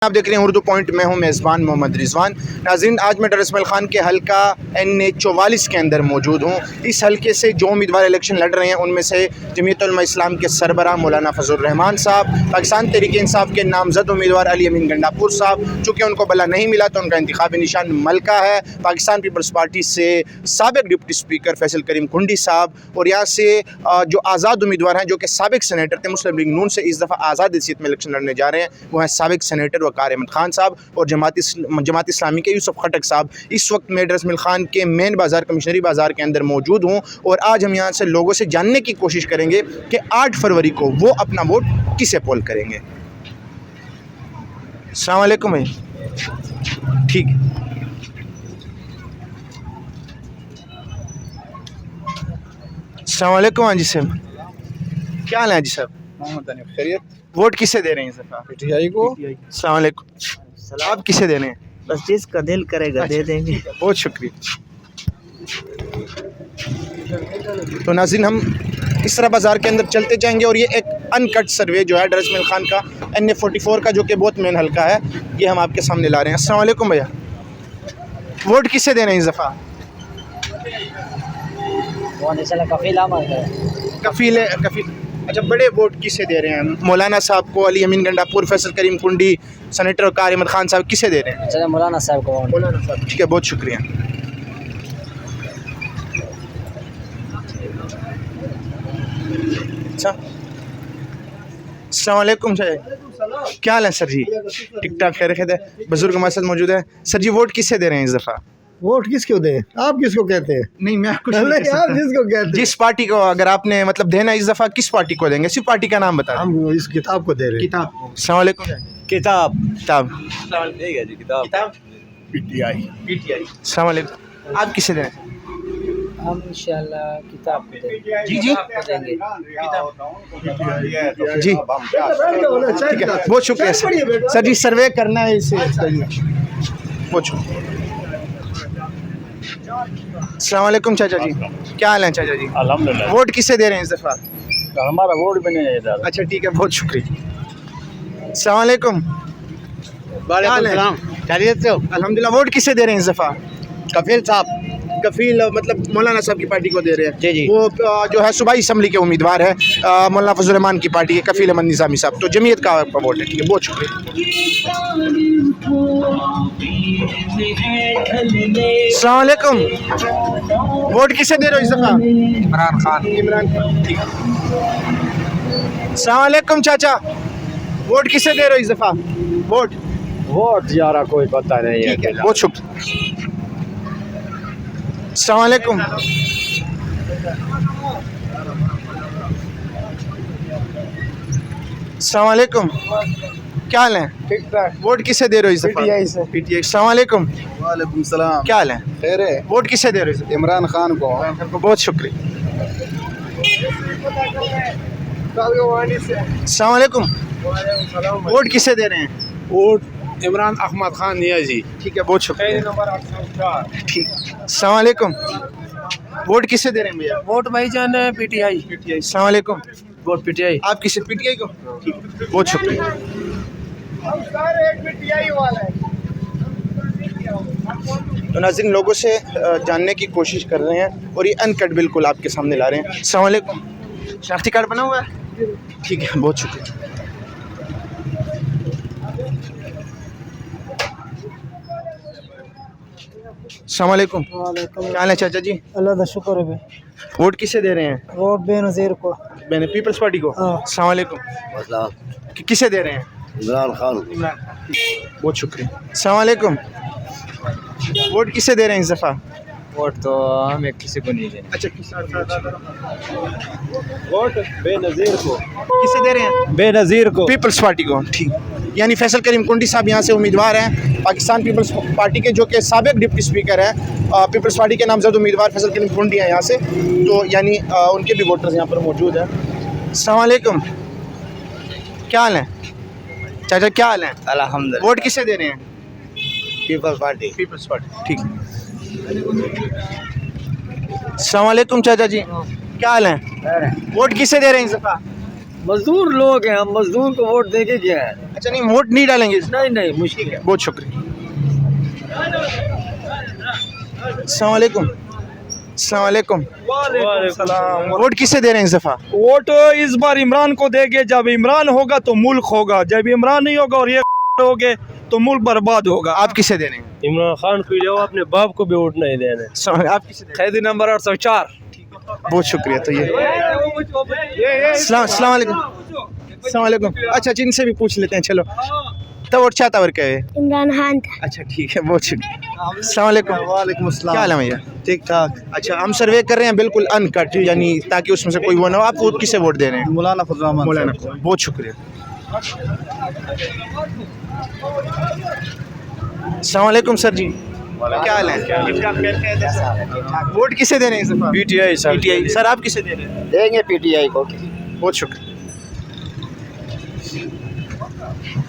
आप देख रहे हैं उर्दू पॉइंट में हूं मेज़बान मोहम्मद रिजवान। नाज़रीन, आज मैं डर इसमाइल खान के हल्का NA 44 के अंदर मौजूद हूं। इस हल्के से जो उम्मीदवार इलेक्शन लड़ रहे हैं उनमें से जमीयत उलमा इस्लाम के सरबराह मौलाना फजलुर रहमान साहब, पाकिस्तान तहरीक इंसाफ के नामजद उम्मीदवार अली अमीन गंडापुर साहब, चूँकि उनको बला नहीं मिला तो उनका इंतखाबी निशान मलका है, पाकिस्तान पीपल्स पार्टी से साबिक डिप्टी स्पीकर फैसल करीम कुंडी साहब, और यहाँ से जो आज़ाद उम्मीदवार हैं जो कि साबिक सेनेटर थे मुस्लिम लीग नून से, इस दफ़ा आज़ाद हैसियत में इलेक्शन लड़ने जा रहे हैं, वो हैं साबिक सेनेटर वक़ार अहमद खान साहब और जमात इस्लामी के यूसुफ खटक साहब। इस वक्त मैं डर इसमाइल खान के मेन बाज़ार कमिश्नरी बाज़ार के अंदर मौजूद हूँ और आज हम यहाँ से लोगों से जानने की कोशिश करेंगे कि 8 फरवरी को वो अपना वोट किसे पोल करेंगे। अस्सलाम वालेकुम भाई। ठीक है, अस्सलाम वालेकुम। हाँ जी साहब, क्या हाल है जी साहब? मोहम्मद खैरियत। वोट किसे दे रहे हैं इस दफ़ा? PTI को। अस्सलाम वालेकुम। आप किसे दे रहे हैं? बस जिसका दिल करेगा दे देंगे। बहुत शुक्रिया। तो नाज़रीन, हम इस तरह बाज़ार के अंदर चलते जाएंगे और ये एक अनकट सर्वे जो है डर इसमाइल खान का NA 44 का, जो कि बहुत मेन हल्का है, ये हम आपके सामने ला रहे हैं। अस्सलाम वालेकुम भैया, वोट किसे दे रहे हैं इस दफ़ा? कफील। अच्छा, बड़े वोट किसे दे रहे हैं? मौलाना साहब को, अली अमीन गंडापुर, फैसल करीम कुंडी, सेनेटर वक़ार अहमद खान साहब, किसे दे रहे हैं? चलो मौलाना साहब को। मौलाना साहब, ठीक है, बहुत शुक्रिया। अच्छा, अस्सलाम वालेकुम सर, क्या हाल है सर जी? ठीक ठाक, खैर है। बुजुर्ग हमारे साथ मौजूद है। सर जी, वोट किसे दे रहे हैं इस दफ़ा? वोट किसको दें? आप किसको कहते हैं? नहीं, मैं कुछ नहीं, नहीं कह आप सकता। जिसको कहते हैं। जिस पार्टी को अगर आपने मतलब देना इस दफ़ा, किस पार्टी को देंगे? सिर्फ पार्टी का नाम बता दें। हम इस किताब को दे रहे हैं। किताब। अस्सलाम वालेकुम। किताब किताब। ठीक है जी, किताब। PTI। अस्सलाम वालेकुम। आप किसे दें? हम इंशाल्लाह किताब को देंगे। जी जी किताब को देंगे। जी, ठीक है, बहुत शुक्रिया सर। सर जी, सर्वे करना है इसे, बहुत शुक्रिया। अस्सलाम वालेकुम चाचा जी, क्या हाल है चाचा जी? अल्हम्दुलिल्लाह। वोट किसे दे रहे हैं इस दफ़ा? हमारा वोट भी नहीं है इधर। अच्छा ठीक है, बहुत शुक्रिया। अस्सलाम वालेकुम। खैरियत से हो? अल्हम्दुलिल्लाह। वोट किसे दे रहे हैं इस दफ़ा? कफील साहब। कफील मतलब मौलाना साहब की पार्टी को दे रहे हैं। जी जी। वो जो है सूबाई असम्बली के उम्मीदवार है, मौलाना फजलुर रहमान की पार्टी के कफील अहमद निज़ामी साहब। तो जमीयत का आपका वोट है, ठीक है, बहुत शुक्रिया। अस्सलाम वालेकुम। वोट किसे दे रहे हो इस दफ़ा? इमरान खान। इमरान खान, ठीक है। अस्सलाम वालेकुम चाचा, वोट किसे दे रहे हो इस दफ़ा? वोट यारा कोई पता नहीं है। ठीक है, बहुत शुक्रिया। अस्सलाम वालेकुम। अस्सलाम वालेकुम, क्या हाल है? ठीक ठाक। वोट किसे दे रहे हो इस दफ़ा? PTI से। PTI। अस्सलाम वालेकुम, वालेकुम सलाम। क्या हाल है? खैर है। वोट किसे दे रहे हो? इमरान खान को। बहुत शुक्रिया। अस्सलाम वालेकुम, वोट किसे दे रहे हैं? वोट इमरान अहमद खान नियाजी। ठीक है, बहुत शुक्रिया। नंबर 804। ठीक। अस्सलाम वालेकुम, वोट किसे दे रहे हैं भैया? वोट भाईजान PTI। अस्सलाम वालेकुम। Vote PTI। आप किसे? PTI को, ठीक, बहुत शुक्रिया। तो नाज़रीन, लोगों से जानने की कोशिश कर रहे हैं और ये अनकट बिल्कुल आपके सामने ला रहे हैं। अस्सलाम वालेकुम, शनाख्ती कार्ड बना हुआ है? ठीक है, बहुत शुक्रिया। अस्सलाम वालेकुम, क्या हाल है चाचा जी? अल्लाह का शुक्र है। वोट किसे दे रहे हैं? वोट बेनज़ीर को। मैंने पीपल्स पार्टी को। हाँ। अस्सलाम वालेकुम, किसे दे रहे हैं? इमरान खान। बहुत शुक्रिया। अस्सलाम वालेकुम, वोट किसे दे रहे हैं इस दफ़ा? वोट तो हमें किसी को नहीं देना। अच्छा, वोट बेनज़ीर को। किसे दे रहे हैं? बेनज़ीर को। पीपल्स पार्टी को, ठीक। यानी फैसल करीम कुंडी साहब यहाँ से उम्मीदवार हैं, पाकिस्तान पीपल्स पार्टी के, जो कि साबिक डिप्टी स्पीकर हैं। पीपल्स पार्टी के नामजद उम्मीदवार फैसल करीम कुंडी हैं यहाँ से, तो यानी उनके भी वोटर्स यहाँ पर मौजूद हैं। अस्सलाम वालेकुम, क्या हाल है चाचा? क्या हाल है? अल्हम्दुलिल्लाह। वोट किसे दे रहे हैं? Peoples party. पीपल्स पार्टी, ठीक। अस्सलाम वालेकुम चाचा जी, क्या हाल है? वोट किसे दे रहे हैं इस दफा? मजदूर लोग हैं, हम मजदूर को वोट देंगे क्या है? अच्छा नहीं, वोट नहीं डालेंगे? नहीं मुश्किल है। बहुत शुक्रिया। अस्सलाम वालेकुम। अस्सलाम वालेकुम। वोट किसे दे रहे हैं इस दफ़ा? वोट इस बार इमरान को देंगे। जब इमरान होगा तो मुल्क होगा, जब इमरान नहीं होगा और ये हो गए तो मुल्क बर्बाद होगा। आप किसे दे रहे हैं? इमरान खान को जाओ, अपने बाप को भी वोट नहीं देने। आप किसे दे रहे कैदी नंबर 804। हैं? बहुत शुक्रिया। तो ये अस्सलाम वालेकुम। अस्सलाम वालेकुम। अच्छा, जिनसे भी पूछ लेते हैं, चलो। तो वोट चाहता और क्या है? इमरान खान था। अच्छा ठीक है, बहुत शुक्रिया। अस्सलाम वालेकुम। वालेकुम अस्सलाम। क्या हाल है भैया? ठीक ठाक। अच्छा, हम सर्वे कर रहे हैं बिल्कुल अनकट, यानी ताकि उसमें से कोई वो ना हो। आप वोट किसे वोट दे रहे हैं? मौलाना फजल रहमान मौलाना साहब। को। बहुत शुक्रिया। अस्सलाम वालेकुम सर जी, क्या हाल है? वोट किसे दे रहे हैं इस दफा? PTI sir. पीटीआई। सर आप किसे दे रहे हैं? देंगे पीटीआई को। बहुत शुक्रिया।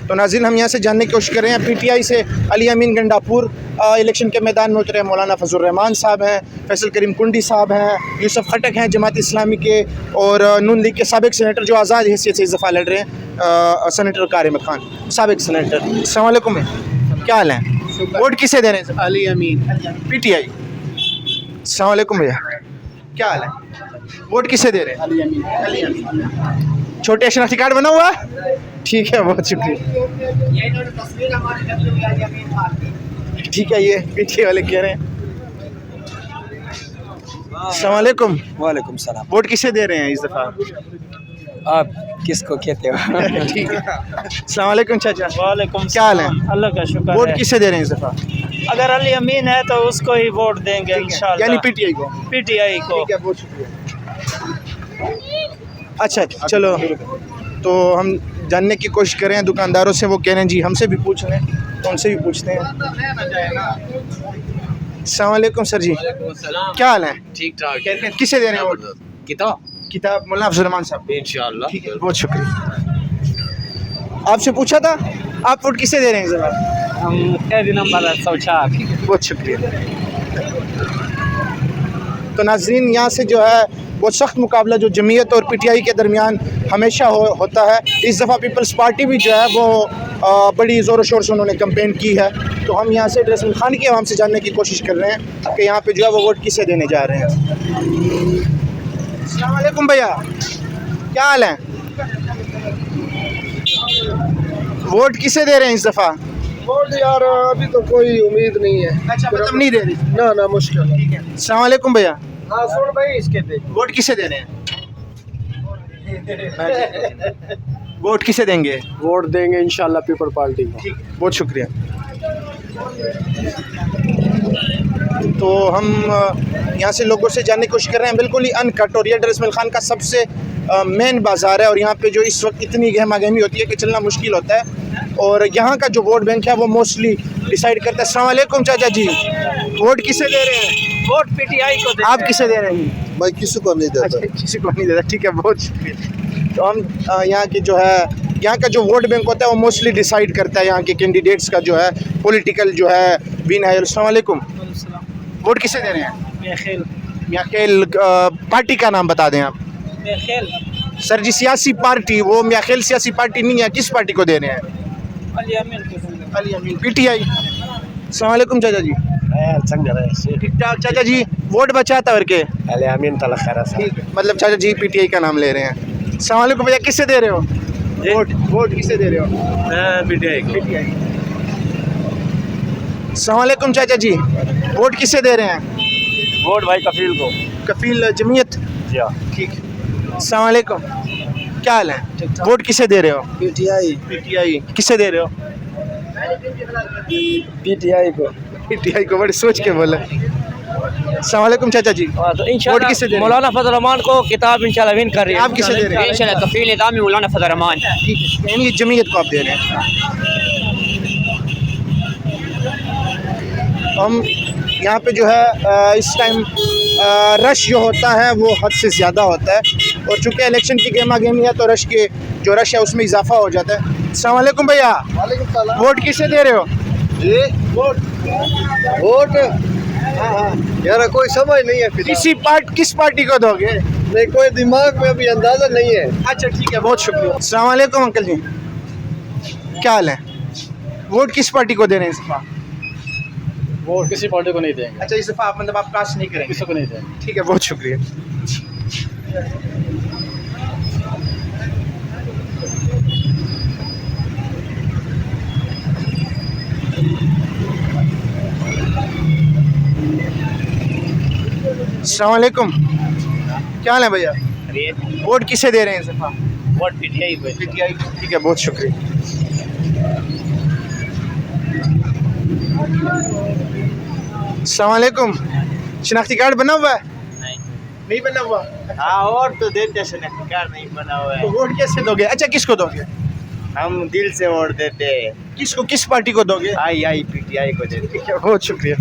तो नाज़रीन, हम यहाँ से जानने की कोशिश कर रहे हैं। पीटीआई से अली अमीन गंडापुर इलेक्शन के मैदान में उतरे मौलाना फजल रहमान साहब हैं, फैसल करीम कुंडी साहब हैं, यूसुफ खटक हैं जमात इस्लामी के, और नून लीग के साबिक सेनेटर जो आज़ाद हैसियत से इस दफ़ा लड़ रहे हैं, सेनेटर कार अहमद खान, साबिक सेनेटर। अस्सलाम वालेकुम, क्या हाल है? वोट किसे दे रहे हैं? अली अमीन। पीटीआई। अस्सलाम वालेकुम भैया, क्या हाल है? वोट किसे दे रहे हैं? अली अमीन। छोटे शनाख्ती कार्ड बना हुआ है? ठीक है, बहुत शुक्रिया। ठीक है, ये पीटीआई वाले कह रहे हैं। अस्सलाम वालेकुम। वालेकुम सलाम। वोट किसे दे रहे हैं इस दफ़ा? आप किसको कहते हो? ठीक है। अस्सलाम वालेकुम चाचा। वालेकुम क्या हाल है? अल्लाह का शुक्र वोट है। किसे दे रहे हैं इस दफ़ा? अगर अली अमीन है तो उसको ही वोट देंगे इंशाल्लाह। यानी पीटीआई को। पीटीआई को। ठीक है, बहुत शुक्रिया। अच्छा चलो, तो हम जानने की कोशिश कर रहे हैं दुकानदारों से। वो कह रहे हैं जी हमसे भी पूछ लें, तो उनसे भी पूछते हैं। अस्सलाम वालेकुम सर जी, क्या हाल है? ठीक ठाक। किसे दे रहे हैं वोट? किताब मौलाना फजल रहमान साहब। इंशाल्लाह। ठीक है, बहुत शुक्रिया। आपसे पूछा था, आप वोट किसे दे रहे हैं इस बार? हम कैदी नंबर 804। बहुत शुक्रिया। तो नाज़रीन, यहाँ से जो है वो सख्त मुकाबला जो जमीयत और पीटीआई के दरमियान हमेशा होता है। इस दफ़ा पीपल्स पार्टी भी जो है वो बड़ी ज़ोर शोर से उन्होंने कैंपेन की है। तो हम यहाँ से रसम खान की आवाम से जानने की कोशिश कर रहे हैं कि यहाँ पे जो है वो वोट किसे देने जा रहे हैं। अस्सलाम वालेकुम भैया, क्या हाल है? वोट किसे दे रहे हैं इस दफ़ा? वोट यार अभी तो कोई उम्मीद नहीं है। अच्छा, मतलब नहीं दे रही। ना मुश्किल है। ठीक है। अस्सलाम वालेकुम भैया, हाँ सुन भाई, इसके दे। वोट किसे दे रहे हैं? वोट किसे देंगे? वोट देंगे इंशाल्लाह पीपल पार्टी को। ठीक है, बहुत शुक्रिया। तो हम यहाँ से लोगों से जानने की कोशिश कर रहे हैं बिल्कुल ही अनकट, और ये डरस्मल खान का सबसे मेन बाज़ार है, और यहाँ पे जो इस वक्त इतनी गहमा गहमी होती है कि चलना मुश्किल होता है, और यहाँ का जो वोट बैंक है वो मोस्टली डिसाइड करता है। अस्सलाम वालेकुम चाचा जी, वोट किसे दे रहे हैं? वोट पीटीआई को देंगे। आप किसे दे रहे हैं? मैं किसी को नहीं देता। अच्छा, किसी को नहीं देता। ठीक है, बहुत शुक्रिया। तो हम यहाँ की जो है, यहाँ का जो वोट बैंक होता है वो मोस्टली डिसाइड करता है यहाँ के कैंडिडेट्स का जो है पॉलिटिकल जो है विन है। अस्सलाम वालेकुम, वोट किसे दे रहे हैं? या खेल पार्टी का नाम बता दें आप। सर जी, सियासी पार्टी, वो म्याखेल सियासी पार्टी नहीं है, किस पार्टी को दे रहे हैं? अली अमीन को। अली अमीन, पीटीआई। अस्सलाम वालेकुम चाचा जी, ठीक ठाक। चाचा जी, वोट बचाता और के? अली अमीन तला खैर। ठीक है, मतलब चाचा जी पीटीआई का नाम ले रहे हैं। अस्सलाम वालेकुम भैया, किससे दे रहे हो वोट किससे दे रहे हो? पीटीआई। अस्सलाम वालेकुम चाचा जी, वोट किससे दे रहे हैं? वोट भाई कफील को। कफील जमीयत। ठीक है। अस्सलाम वालेकुम, क्या हाल है? वोट किसे दे रहे हो? पीटीआई। पीटीआई। किसे दे रहे हो? पीटीआई को। पीटीआई को, बड़ी सोच के बोला। अस्सलाम वालेकुम चाचा जी, तो वोट किसे दे रहे हो? मौलाना फजल रहमान को किताब इंशाल्लाह विन कर रही है। आप किसे दे रहे हैं? इंशाल्लाह कफील निज़ामी मौलाना फजल रहमान। ठीक है, यानी जमीयत को आप दे रहे हैं। हम यहाँ पे जो है इस टाइम रश जो होता है वो हद से ज़्यादा होता है, और चूँकि इलेक्शन की गेमा गेमी है तो रश है उसमें इजाफा हो जाता है। अस्सलाम वालेकुम भैया, वालेकुम सलाम। वोट किसे दे रहे हो? ये वोट यार कोई समझ नहीं है। किस पार्टी को दोगे? नहीं, कोई दिमाग में अभी अंदाजा नहीं है। अच्छा ठीक है, बहुत शुक्रिया। अस्सलाम वालेकुम अंकल जी, क्या हाल है? वोट किस पार्टी को दे रहे हैं इस दफा? वोट किसी पार्टी को नहीं देंगे, अच्छा, इस दफा आप मतलब आप कास्ट नहीं करेंगे? किसी को नहीं देंगे। ठीक है, बहुत शुक्रिया। अस्सलाम वालेकुम, क्या हाल है भैया? वोट किसे दे रहे हैं इस दफा? वोट पीटीआई को। पीटीआई। ठीक है, बहुत शुक्रिया। अस्सलाम वालेकुम, शनाख्ती कार्ड बना हुआ है? नहीं बना हुआ। हाँ, और तो देते शनाख्ती कार्ड नहीं बना हुआ तो वोट कैसे दोगे? अच्छा, किसको दोगे? हम दिल से वोट देते हैं। किसको, किस पार्टी को दोगे? आई पीटीआई को देते। ठीक है, बहुत शुक्रिया।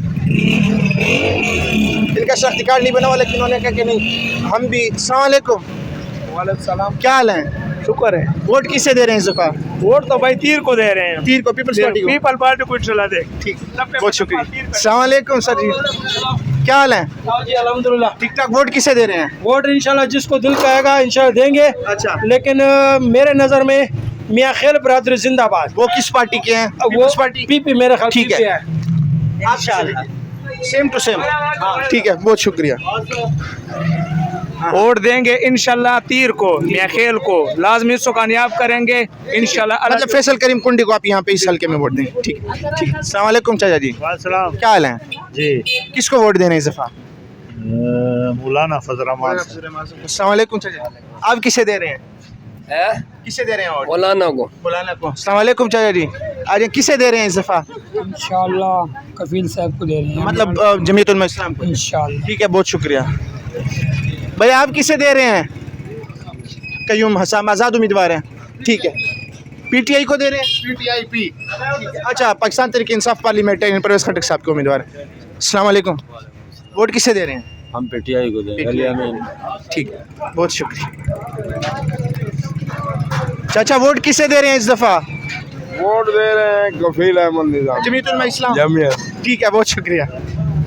इनका शनाख्ती कार्ड नहीं बना हुआ, लेकिन उन्होंने कहा कि नहीं हम भी। अस्सलाम वालेकुम। वालेकुम सलाम। क्या हाल है? शुक्र है। वोट किसे दे रहे हैं इस दफा? वोट तो भाई तीर को दे रहे हैं, तीर को, पीपल्स पार्टी को। पीपल पार्टी को चला दे। ठीक, बहुत शुक्रिया। अस्सलाम वालेकुम सर जी, क्या हाल है? जी अल्हम्दुलिल्लाह। ठीक ठाक। वोट किसे दे रहे हैं? वोट इंशाल्लाह जिसको दिल कहेगा इंशाल्लाह देंगे। अच्छा, लेकिन मेरे नज़र में मियाँ खेल बरादरी जिंदाबाद। वो किस पार्टी के हैं? वो पीपल्स पार्टी। पीपी मेरे ख्याल ठीक पीपी है। Same to same. ठीक है, बहुत शुक्रिया। वोट देंगे इंशाल्लाह तीर को, मियाँ खेल को लाजमी इसको कामयाब करेंगे इंशाल्लाह। मतलब फैसल करीम कुंडी को आप यहाँ पे इस हल्के में वोट देंगे? ठीक है, ठीक है। अस्सलाम वालेकुम चाचा जी, वालेकुम क्या हाल है? जी। किसको वोट देने इस दफा? मौलाना फजल रहमान। अस्सलाम वालेकुम चाचा, आप किसे दे रहे हैं? किसे दे रहे हैं वोट? मौलाना को। मौलाना को। अस्सलाम वालेकुम चाचा जी, आज किसे दे रहे हैं इस दफा? इंशाल्लाह कफील साहब को दे रहे हैं। मतलब जमीयत उलमा इस्लाम को। इंशाल्लाह। ठीक है, बहुत शुक्रिया। भैया आप किसे दे रहे हैं? कयूम हसाम आज़ाद उम्मीदवार हैं। ठीक है, पीटीआई को दे रहे हैं? PTI P. अच्छा, पाकिस्तान तहरीक इंसाफ पार्लियामेंटेरियन परवेज़ खटक साहब के उम्मीदवार हैं। अस्सलाम वालेकुम, वोट किसे दे रहे हैं? हम पीटीआई को देंगे। ठीक है, बहुत शुक्रिया। चाचा वोट किसे दे रहे हैं इस दफ़ा? वोट दे रहे हैं कफील अहमद निज़ाम। जमीयत उलमा इस्लाम। जमीयत। ठीक है, बहुत शुक्रिया।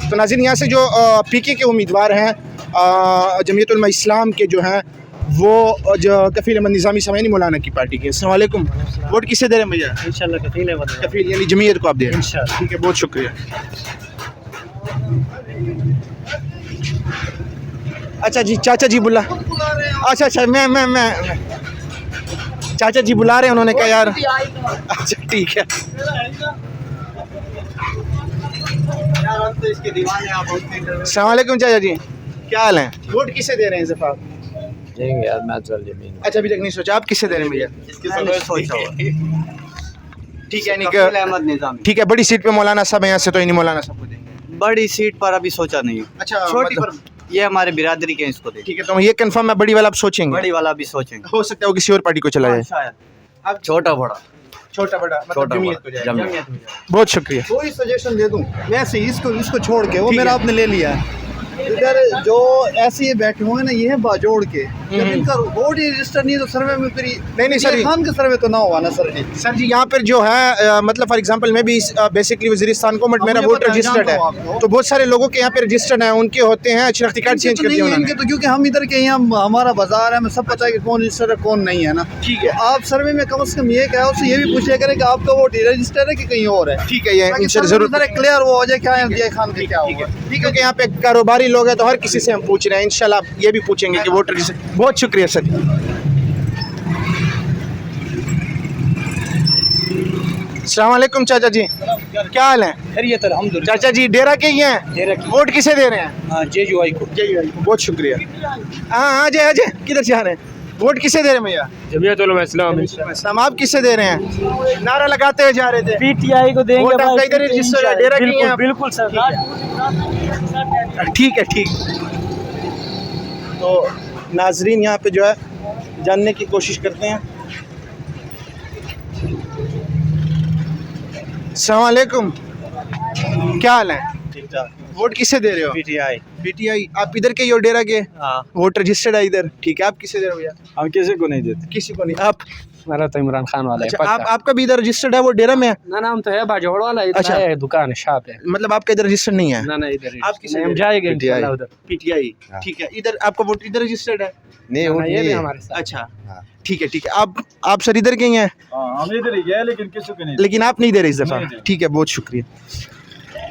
तो नाज़रीन, यहाँ से जो पीके के उम्मीदवार हैं जमीयत उलमा इस्लाम के जो हैं वो जो कफील अहमद निज़ामी समैनी मौलाना की पार्टी के। अस्सलाम वालेकुम, वोट किसे दे रहे हैं भैया? इंशाल्लाह कफील है मतलब। कफील यानी जमीयत को आप दे रहे हैं? ठीक है, बहुत शुक्रिया। अच्छा जी, चाचा जी बुला। अच्छा, मैं चाचा जी बुला रहे हैं, उन्होंने कहा यार। अच्छा, ठीक है। अस्सलाम वालेकुम चाचा जी, क्या हाल है? वोट किसे दे रहे हैं इस दफा? देंगे यार मैचुअल जमीन। अच्छा, अभी तक नहीं सोचा, आप किसे दे रहे हैं भैया? ठीक है, कफील अहमद निजामी। ठीक है, बड़ी सीट पे मौलाना साहब हैं, यहाँ से तो इन्हीं मौलाना साहब को देंगे। बड़ी सीट पर अभी सोचा नहीं है। अच्छा, छोटी मतलब- पर ये हमारे बिरादरी के हैं, इसको देंगे। ठीक है, तो ये कंफर्म है, बड़ी वाला आप सोचेंगे? बड़ी वाला भी सोचेंगे। हो सकता है वो किसी और पार्टी को चला जाए। शायद अब छोटा बड़ा छोटा बड़ा मतलब छोटा जमीयत को बड़ा जाएगा। जमीयत। बहुत शुक्रिया। कोई सजेशन दे दूं वैसे ही इसको छोड़ के वो ठीक मेरा है। आपने ले लिया है। इधर जो ऐसे ये बैठे हुए हैं ना, ये है बाजोड़ के। जब इनका वोट ही रजिस्टर नहीं है तो सर्वे में फिर नहीं सर, खान का सर्वे तो ना हुआ ना सर जी। सर जी यहाँ पर जो है मतलब फॉर एग्जांपल मैं भी बेसिकली वजीरिस्तान को, बट मेरा मुझे वोट पता है, रजिस्टर्ड जानता हूँ है, आपको। तो बहुत सारे लोगों के यहाँ पे रजिस्टर्ड है, उनके होते हैं शनाख्ती कार्ड चेंज कर नहीं दिया है उन्होंने। इनके तो, क्योंकि हम इधर के यहाँ हमारा बाजार है, हमें सब पता है कि कौन रजिस्टर है कौन नहीं है ना। ठीक है, तो आप सर्वे में कम से कम ये कहा उससे ये भी पूछिए करें कि आपका वोट रजिस्टर है कि कहीं और है। ठीक है, ये इनसे जरूर क्लियर वो हो जाए क्या है ये खान का क्या होगा। ठीक है, क्योंकि यहाँ पे कारोबारी लोग हैं तो हर किसी से हम पूछ रहे हैं, इंशाल्लाह आप ये भी पूछेंगे कि वोट रजिस्टर। बहुत शुक्रिया सर। अस्सलाम वालेकुम चाचा जी, क्या हाल है? खैरियत अल्हम्दुलिल्लाह। चाचा जी डेरा के ही हैं? डेरा की। वोट किसे दे रहे हैं? हाँ, जेयूआई को। बहुत शुक्रिया। हाँ, आ जाए, किधर जा रहे हैं? वोट किसे दे रहे हैं भैया? जमीयत उलमा इस्लाम। इस्लाम। आप किसे दे रहे हैं? नारा लगाते हुए जा रहे थे। पीटीआई को देंगे वोट आपका भाई, इधर ही रजिस्टर है, डेरा की हैं आप? बिल्कुल सर। ठीक है, ठीक। तो नाजरीन यहाँ पे जो है जानने की कोशिश करते हैं। अस्सलाम वालेकुम, क्या हाल है? ठीक ठाक। वोट किसे दे रहे हो? पीटीआई। पीटीआई। आप इधर के ही हो डेरा के? हाँ, वोट रजिस्टर्ड है इधर। ठीक है, आप किसे दे रहे हो भैया? हम किसी को नहीं देते। किसी को नहीं। आप? मेरा तो इमरान खान वाला अच्छा, आपका भी इधर रजिस्टर्ड है वो डेरा में है? ना नाम तो है बाजोड़ वाला। अच्छा। है दुकान है शॉप है। मतलब आपका इधर रजिस्टर्ड नहीं है? ना इधर आप किसे हम जाएंगे इंशाल्लाह उधर। पीटीआई, ठीक है। इधर आपका वोट इधर रजिस्टर्ड है? नहीं वो ये भी हमारे साथ। अच्छा, ठीक है ठीक है। आप सर इधर के ही हैं? हम इधर ही गए लेकिन किसी को नहीं। लेकिन आप नहीं दे रहे इस दफ़ा? ठीक है, बहुत शुक्रिया।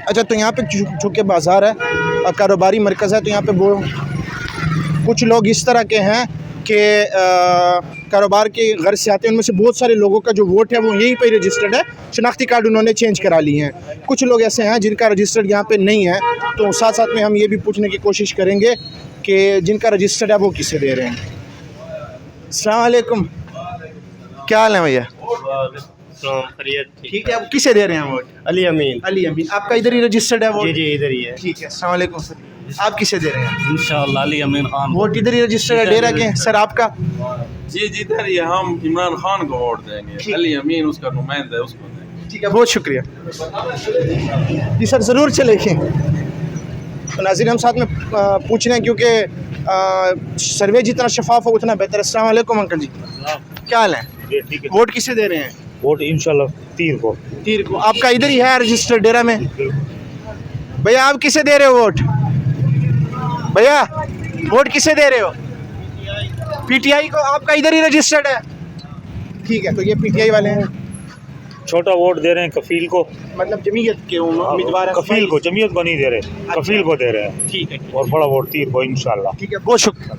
अच्छा, तो यहाँ पे चूँकि बाज़ार है और कारोबारी मरकज़ है, तो यहाँ पे वो कुछ लोग इस तरह के हैं कि कारोबार के घर से आते हैं। उनमें से बहुत सारे लोगों का जो वोट है वो यहीं पे रजिस्टर्ड है, शनाख्ती कार्ड उन्होंने चेंज करा लिए हैं। कुछ लोग ऐसे हैं जिनका रजिस्टर्ड यहाँ पे नहीं है, तो साथ साथ में हम ये भी पूछने की कोशिश करेंगे कि जिनका रजिस्टर्ड है वो किसे दे रहे हैं। अस्सलाम वालेकुम, क्या हाल है भैया? ठीक है, आप किसे दे रहे हैं वोट? अली अमीन। अली अमीन। आपका इधर ही रजिस्टर्ड है वोट? जी इधर ही है। ठीक है, अस्सलाम वालेकुम सर, आप किसे दे रहे हैं इंशाल्लाह अली अमीन खान। वोट? इधर ही रजिस्टर्ड है डेरा के। सर आपका? जी इधर ही हम इमरान खान को वोट देंगे, अली अमीन उसका नुमाइंदा है, उसको देंगे। ठीक है, बहुत शुक्रिया जी सर, ज़रूर चलेंगे। तो नाज़रीन, हम साथ में पूछ रहे हैं क्योंकि सर्वे जितना शफाफ हो उतना बेहतर है। अस्सलाम वालेकुम अंकल जी, क्या हाल है? ठीक है। वोट किसे दे रहे हैं? वोट इंशाल्लाह तीर को। तीर को। आपका इधर ही है रजिस्टर्ड डेरा में? भैया आप किसे दे रहे हो वोट? भैया वोट किसे दे रहे हो? पीटीआई को। आपका इधर ही रजिस्टर्ड है? ठीक है, तो ये पीटीआई वाले हैं। छोटा वोट दे रहे हैं कफील को, मतलब जमीयत के उम्मीदवार हैं। कफील को, जमीयत को नहीं दे रहे, कफील को दे रहे हैं। ठीक है, और बड़ा वोट तीर को इंशाल्लाह। ठीक है, बहुत शुक्रिया।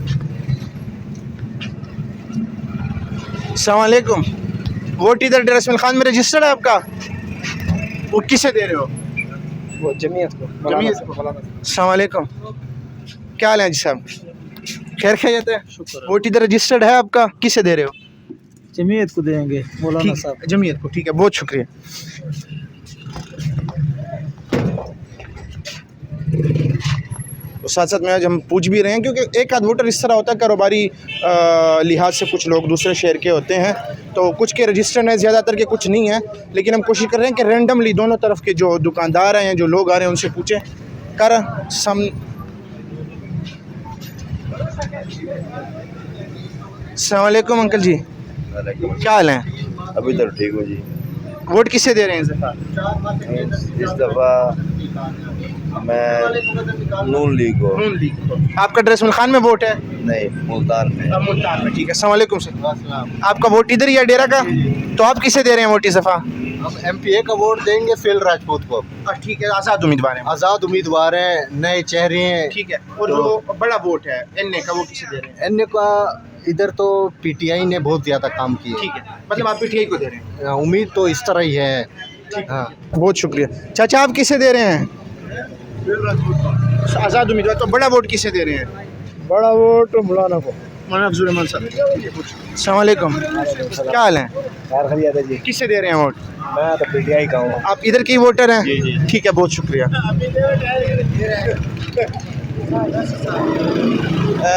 अस्सलाम वालेकुम, वोट इधर डेरा इस्माइल खान में रजिस्टर्ड है आपका? वो किसे दे रहे हो? वो जमीयत को। जमीयत को। अस्सलाम वालेकुम, क्या हाल है जी साहब? खैर खैरियत है? वोट इधर रजिस्टर्ड है आपका, किसे दे रहे हो? जमीयत को देंगे मौलाना साहब। ठीक, जमीयत को। ठीक है, बहुत शुक्रिया। तो साथ साथ में आज हम पूछ भी रहे हैं क्योंकि एक आध वोटर इस तरह होता है, कारोबारी लिहाज से कुछ लोग दूसरे शहर के होते हैं, तो कुछ के रजिस्टर्ड हैं, ज़्यादातर के कुछ नहीं है। लेकिन हम कोशिश कर रहे हैं कि रैंडमली दोनों तरफ के जो दुकानदार हैं, जो लोग आ रहे हैं, उनसे पूछें। कर सम अस्सलाम वालेकुम अंकल जी, क्या हाल है? अभी तो ठीक हो जी। वोट किसे दे रहे हैं इस दफ़ा? इस दफ़ा मैं नून लीग को। नून लीग को। आपका डेरा इस्माइल खान में वोट है? नहीं, मुल्तान में। मुल्तान में। ठीक है, अस्सलाम वालेकुम सर, आपका वोट इधर ही है डेरा का? तो आप किसे दे रहे हैं वोट इस दफ़ा? हम एमपीए का वोट देंगे फिल राजपूत को। ठीक है, आज़ाद उम्मीदवार हैं। आज़ाद उम्मीदवार हैं, नए चेहरे हैं। ठीक है, और जो बड़ा वोट है एनए का, वो किसे दे रहे हैं? एनए का इधर तो पीटीआई ने बहुत ज़्यादा काम किया। ठीक है, मतलब आप पीटीआई को दे रहे हैं? उम्मीद तो इस तरह ही है। हाँ, बहुत शुक्रिया। चाचा आप किसे दे रहे हैं? आज़ाद उम्मीदवार। तो बड़ा वोट किसे दे रहे हैं? बड़ा वोट मौलाना को। मौलाना अफजल रहमान साहब। अस्सलाम वालेकुम, क्या हाल है? यार खैरियत है जी। किसे दे रहे हैं वोट? मैं तो पीटीआई का हूँ। आप इधर के ही वोटर हैं? ठीक है, बहुत शुक्रिया।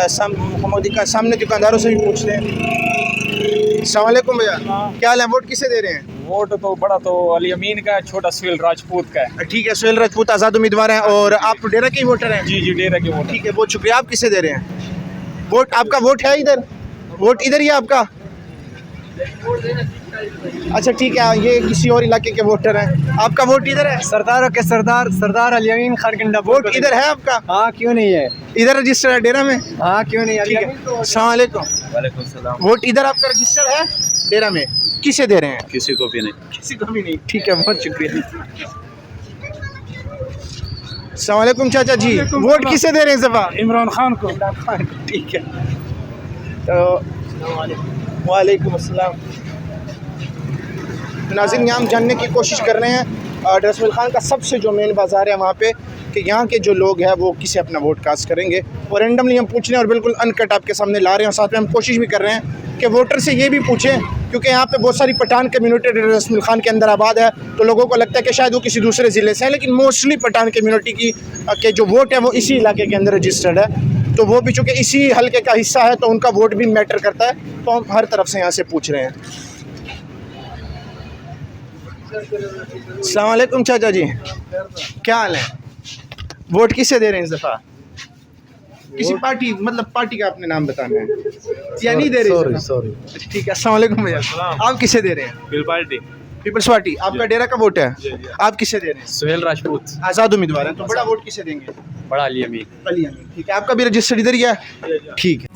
सामने दुकानदारों से भी पूछते हैं। अस्सलाम वालेकुम भैया, क्या हाल है? वोट किसे दे रहे हैं? वोट तो बड़ा तो अली अमीन का है, छोटा सुहेल राजपूत का है। ठीक है, सुहेल राजपूत आज़ाद उम्मीदवार हैं और आप डेरा के ही वोटर हैं? जी डेरा के वोट। ठीक है, बहुत शुक्रिया। आप किसे दे रहे हैं वोट? आपका वोट है इधर? वोट इधर ही है आपका? अच्छा ठीक है, ये किसी और इलाके के वोटर हैं। आपका वोट इधर है? सरदारों के सरदार सरदार अली अमीन खान कंडा। वोट इधर है आपका? हाँ क्यों नहीं है? इधर रजिस्टर है डेरा में? हाँ क्यों नहीं? ठीक है, अस्सलाम वालेकुम। वालेकुम सलाम। वोट इधर आपका रजिस्टर है डेरा में? किसे दे रहे हैं? किसी को भी नहीं। किसी को भी नहीं। ठीक है, बहुत शुक्रिया। अस्सलाम वालेकुम चाचा जी, वोट किसे दे रहे हैं इस दफ़ा? इमरान खान को। ठीक है, तो वालेकुम अस्सलाम। नाज़रीन, यहाँ हम जानने की कोशिश कर रहे हैं डेरा इस्माइल खान का सबसे जो मेन बाज़ार है वहाँ पे, कि यहाँ के जो लोग हैं वो किसे अपना वोट कास्ट करेंगे, और रेंडमली हम पूछ रहे हैं और बिल्कुल अनकट आपके सामने ला रहे हैं। और साथ में हम कोशिश भी कर रहे हैं कि वोटर से ये भी पूछें, क्योंकि यहाँ पे बहुत सारी पठान कम्यूनिटी डेरा इस्माइल खान के अंदर आबाद है, तो लोगों को लगता है कि शायद वो किसी दूसरे ज़िले से हैं, लेकिन मोस्टली पठान कम्यूनिटी की के जो वोट है वो इसी इलाके के अंदर रजिस्टर्ड है। तो वो भी चूँकि इसी हल्के का हिस्सा है तो उनका वोट भी मैटर करता है, तो हम हर तरफ से यहाँ से पूछ रहे हैं। अस्सलाम वालेकुम चाचा जी, क्या हाल है? वोट किसे दे रहे हैं इस दफ़ा? किसी पार्टी, मतलब पार्टी का अपने नाम बताना है या नहीं दे रहे? सॉरी अच्छा ठीक है, अस्सलाम वालेकुम भैया। आप किसे दे रहे हैं? Bill party people's party. आपका डेरा का वोट है, आप किसे दे रहे हैं? सुहेल राजपूत आज़ाद उम्मीदवार हैं, तो बड़ा वोट किसे देंगे? बड़ा अली अमीन। अली अमीन। ठीक है, आपका भी रजिस्टर इधर ही है? ठीक है।